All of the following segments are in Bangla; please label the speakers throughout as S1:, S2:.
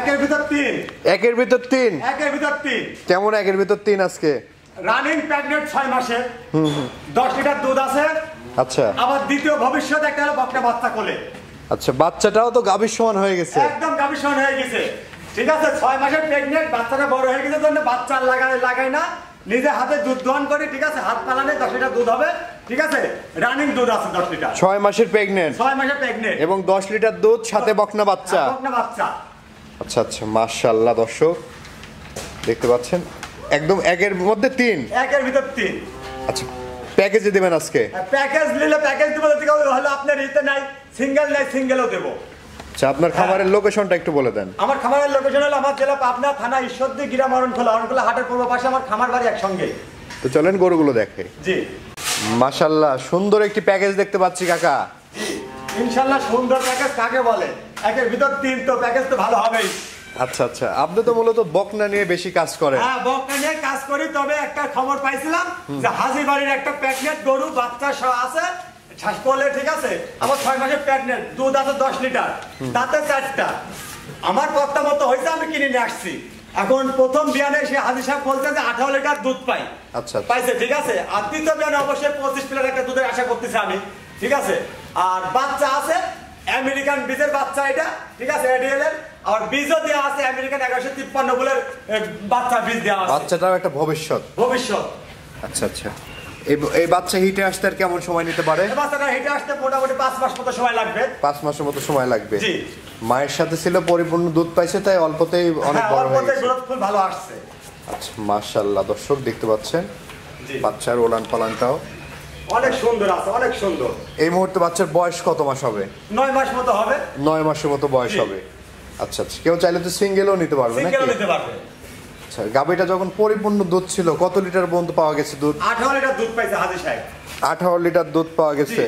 S1: একের ভিতর তিন।
S2: একের ভিতর তিন।
S1: একের ভিতর তিন।
S2: কেমন একের ভিতর তিন আজকে?
S1: রানিং প্রেগন্যান্ট 6 মাসে। 10 লিটার দুধ আছে।
S2: আচ্ছা।
S1: আবার দ্বিতীয় ভবিষ্যৎ একটা হলো বকনা বাচ্চা কোলে।
S2: আচ্ছা, বাচ্চাটাও তো গাভীর সমান হয়ে গেছে।
S1: একদম গাভীর সমান হয়ে গেছে। ঠিক আছে, 6 মাসের প্রেগন্যান্ট, বাচ্চাটা বড় হয়ে গেছে জন্য বাচ্চা লাগাই না, নিজে হাতে দুধ দহন করি। ঠিক আছে, হাত পালানে 10 লিটার দুধ হবে। ঠিক আছে, রানিং দুধ আছে 10 লিটার।
S2: 6 মাসের প্রেগন্যান্ট।
S1: 6 মাসের প্রেগন্যান্ট
S2: এবং 10 লিটার দুধ, সাথে বকনা বাচ্চা।
S1: বকনা বাচ্চা।
S2: আচ্ছা আচ্ছা, মাশাআল্লাহ দর্শক দেখতে পাচ্ছেন, একদম একের মধ্যে তিন।
S1: একের ভিতর তিন।
S2: আচ্ছা, প্যাকেজে দিবেন আজকে?
S1: প্যাকেজ নিলে প্যাকেজ দেবো, যদি হলো আপনার ইতে নাই, সিঙ্গেল নাই, সিঙ্গেলও দেবো।
S2: আচ্ছা, আপনার খামারের লোকেশনটা একটু বলে দেন।
S1: আমার খামারের লোকেশন হলো আমার জেলা পাবনা, থানা ঈশ্বরদী, গ্রাম অরণখোলা হাটের পূর্ব পাশে আমার খামার বাড়ি একসঙ্গে।
S2: তো চলেন গরুগুলো দেখে।
S1: জি
S2: মাশাআল্লাহ, সুন্দর একটি প্যাকেজ দেখতে পাচ্ছি কাকা।
S1: ইনশাআল্লাহ সুন্দর প্যাকেজ কাকে বলে? একের ভিতর তিন, তো প্যাকেজ তো ভালো হবেই।
S2: আচ্ছা আচ্ছা, আপনি তো মূলত বকনা নিয়ে বেশি কাজ করেন।
S1: হ্যাঁ, বকনা নিয়ে কাজ করি। তবে একটা খবর পাইছিলাম যে হাজীবাড়ির একটা প্রেগন্যান্ট গরু বাচ্চা সহ আছে, শ্বাস করলে। ঠিক আছে, আমার 6 মাসের প্রেগন্যান্ট, দুধ আছে 10 লিটার, তাতে 4টা। আমার কথা মতো হয়েছে, আমি কিনে নিয়ে আসছি। এখন প্রথম বিয়ানে সে হাজি সাহেব বলছে যে 18 লিটার দুধ পাই। আচ্ছা, পাইছে। ঠিক আছে, আর দ্বিতীয় বিয়ানে অবশ্যই 25 লিটার একটা দুধের আশা করতেছি আমি। ঠিক আছে, আর বাচ্চা আছে আমেরিকান বীজের বাচ্চা এটা। ঠিক আছে, এডিএল এর। আর বীজও দেওয়া আছে আমেরিকান 1153 বলের বাচ্চা বীজ দেওয়া আছে।
S2: বাচ্চাটাও একটা ভবিষ্যৎ। আচ্ছা আচ্ছা, এই বাচ্চা হিটে আসতে আর কেমন সময় নিতে পারে?
S1: এই বাচ্চাটা হিটে আসতে মোটামুটি 5 মাস মতো সময় লাগবে।
S2: 5 মাসের মতো সময় লাগবে।
S1: জি।
S2: মায়ের সাথে ছিল, পরিপূর্ণ দুধ পাইছে, তাই অল্পতেই অনেক বড় হয়ে গেছে।
S1: গ্রোথ খুব ভালো আসছে।
S2: আচ্ছা, মাশাআল্লাহ দর্শক দেখতে পাচ্ছেন, বাচ্চার ওলান পালানটাও
S1: অনেক সুন্দর আছে, অনেক সুন্দর।
S2: এই মুহূর্তে বাচ্চার বয়স কত মাস হবে?
S1: 9 মাস মতো হবে।
S2: 9 মাসের মতো বয়স হবে। আচ্ছা আচ্ছা, কেউ চাইলে তো সিঙ্গেলও নিতে পারবে নাকি?
S1: সিঙ্গেলও নিতে পারবে।
S2: আচ্ছা, গাভীটা যখন পরিপূর্ণ দুধ ছিল, কত লিটার পর্যন্ত পাওয়া গেছে দুধ?
S1: 18 লিটার দুধ পাইছে হাজি সাহেব।
S2: 18 লিটার দুধ পাওয়া গেছে।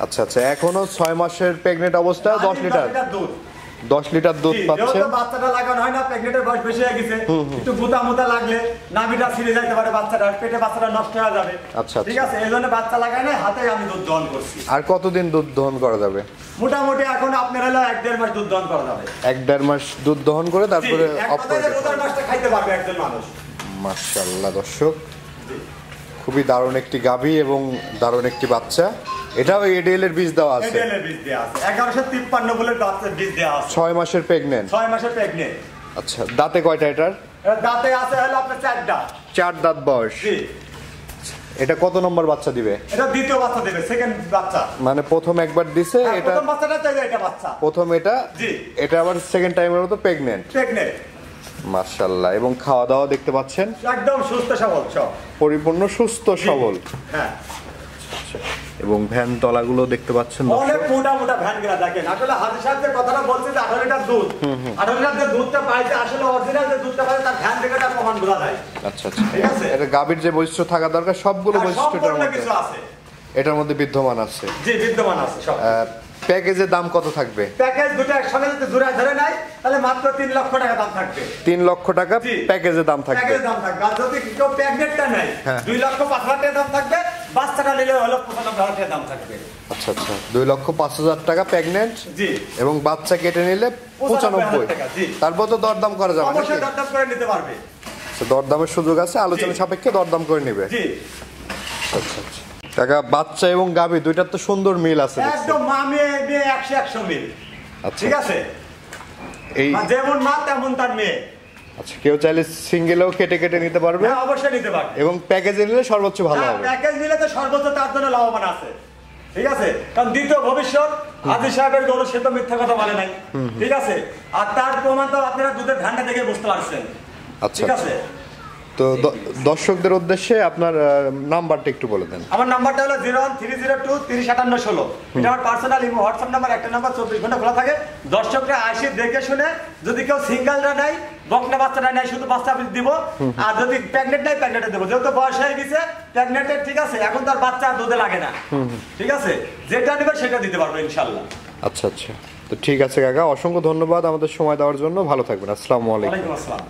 S2: আচ্ছা আচ্ছা, এখনো 6 মাসের প্রেগন্যান্ট অবস্থায় 10 লিটার দুধ। 10 লিটার দুধ পাচ্ছে।
S1: যেহেতু বাচ্চাটা লাগানো হয় না, প্রেগন্যান্টের বয়স বেশি হয়ে গেছে, একটু গুতা মুতা লাগলে নাভিটা ছিঁড়ে যাইতে পারে, বাচ্চাটা পেটে বাচ্চাটা নষ্ট হয়ে যাবে।
S2: আচ্ছা,
S1: ঠিক আছে, এই জন্য বাচ্চা লাগাই না, হাতে আমি দুধ দহন করছি।
S2: আর কতদিন দুধ দহন করা যাবে?
S1: মোটামুটি এখন আপনার হলো 1-1.5 মাস দুধ দহন করা যাবে।
S2: 1-1.5 মাস দুধ দহন করে তারপরে অফ করে দেবে।
S1: রোজার মাসটা খাইতে পারবে একজন মানুষ।
S2: মাশাআল্লাহ দর্শক, খুবই দারুণ একটি গাভী এবং দারুণ একটি বাচ্চা। এটাও এডিএল এর বীজ দেওয়া আছে।
S1: এডিএল এর বীজ দেওয়া আছে, 1153 বলের বীজ দেওয়া আছে।
S2: 6 মাসের প্রেগন্যান্ট।
S1: 6 মাসের প্রেগন্যান্ট।
S2: আচ্ছা, দাঁতে কয়টা এটার?
S1: দাঁতে আছে হলো আপনার 4 দাঁত।
S2: 4 দাঁত বয়স।
S1: জি।
S2: এটা কত নম্বর বাচ্চা দিবে?
S1: এটা দ্বিতীয় বাচ্চা দেবে, সেকেন্ড বাচ্চা।
S2: মানে প্রথম একবার দিছে, এটা
S1: প্রথম বাচ্চাটা চাই, এটা বাচ্চা
S2: প্রথম, এটা
S1: জি,
S2: এটা আবার সেকেন্ড টাইমের মতো প্রেগন্যান্ট। মাশাআল্লাহ, এবং খাওয়া দাওয়া দেখতে পাচ্ছেন
S1: একদম সুস্থ সবল, সব
S2: পরিপূর্ণ সুস্থ সবল।
S1: হ্যাঁ,
S2: এবং ভ্যান তলাগুলো দেখতে পাচ্ছেন,
S1: অনেক মোটা মোটা ভ্যান গুলা দেখেন। আসলে হাজি সাহেব যে কথাটা বলছে যে 18 লিটার দুধ, 18 লিটার যে দুধটা পাইছে, আসলে অরিজিনাল যে দুধটা পাইছে তার ভ্যান থেকে তার প্রমাণ বোঝা যায়। আচ্ছা আচ্ছা, ঠিক আছে।
S2: এটা গাভীর যে বৈশিষ্ট্য থাকা দরকার, সবগুলো বৈশিষ্ট্য এটার মধ্যে বিদ্যমান আছে।
S1: জি, বিদ্যমান আছে সব।
S2: প্যাকেজের দাম কত থাকবে?
S1: প্যাকেজ দুটো একসঙ্গে যদি জোড়ায় ধরে নাই, তাহলে মাত্র 3 লক্ষ টাকা দাম থাকবে।
S2: 3 লক্ষ টাকা প্যাকেজের দাম থাকবে।
S1: প্যাকেজের দাম থাকবে। আর যদি কেউ প্যাকেটটা নেয়, 2,05,000 টাকা দাম থাকবে। বাচ্চাটা নিলে হলো 95,000 টাকা দাম থাকবে।
S2: আচ্ছা আচ্ছা, 2,05,000 টাকা প্রেগন্যান্ট। জি। এবং বাচ্চা কেটে নিলে 95 টাকা। জি। তারপর তো দরদাম করা যাবে?
S1: অবশ্যই দরদাম করে নিতে পারবে।
S2: আচ্ছা, দরদামের সুযোগ আছে, আলোচনা সাপেক্ষে দরদাম করে নেবে।
S1: জি।
S2: আচ্ছা আচ্ছা, কাকা বাচ্চা এবং গাভী দুইটার তো সুন্দর মিল আছে।
S1: একদম মা মেয়ে 100 মিল। আচ্ছা, ঠিক আছে, এই যেমন মা তেমন তার মেয়ে।
S2: আচ্ছা, কেউ চাইলে সিঙ্গেলও কেটে কেটে নিতে পারবে?
S1: হ্যাঁ, অবশ্যই নিতে পারবে।
S2: এবং প্যাকেজে নিলে সর্বোচ্চ ভালো হবে।
S1: প্যাকেজ নিলে তো সর্বোচ্চ তার জন্য লাভবান আছে। ঠিক আছে, কারণ দ্বিতীয় ভবিষ্যৎ হাজি সাহেবের গরু, সে তো মিথ্যা কথা বলে নাই। ঠিক আছে, আর তার প্রমাণ তো আপনারা দুধের ধান্ডা দেখে বুঝতে পারছেন।
S2: আচ্ছা, ঠিক আছে। তো দর্শকদের উদ্দেশ্যে আপনার নাম্বারটা একটু বলে দেন।
S1: আমার নাম্বারটা হলো 01302 305816। এটা আমার পার্সোনাল হোয়াটসঅ্যাপ নাম্বার। একটা নাম্বার 24 ঘন্টা খোলা থাকে। দর্শকরা আসে দেখে শুনে, যদি কেউ সিঙ্গেলরা নাই, বকনা বাচ্চাটা নাই, শুধু বাচ্চা দিব। আর যদি প্রেগন্যান্ট নাই, প্রেগন্যান্টে দেবো। যেহেতু বয়স হয়ে গেছে প্রেগন্যান্টের, ঠিক আছে, এখন তার বাচ্চা দুধে লাগে না। ঠিক আছে, যেটা নেবে সেটা দিতে পারবো ইনশাআল্লাহ।
S2: আচ্ছা আচ্ছা, তো ঠিক আছে কাকা, অসংখ্য ধন্যবাদ আমাদের সময় দেওয়ার জন্য। ভালো থাকবেন। আসসালামু আলাইকুম।
S1: ওয়ালাইকুম আসসালাম।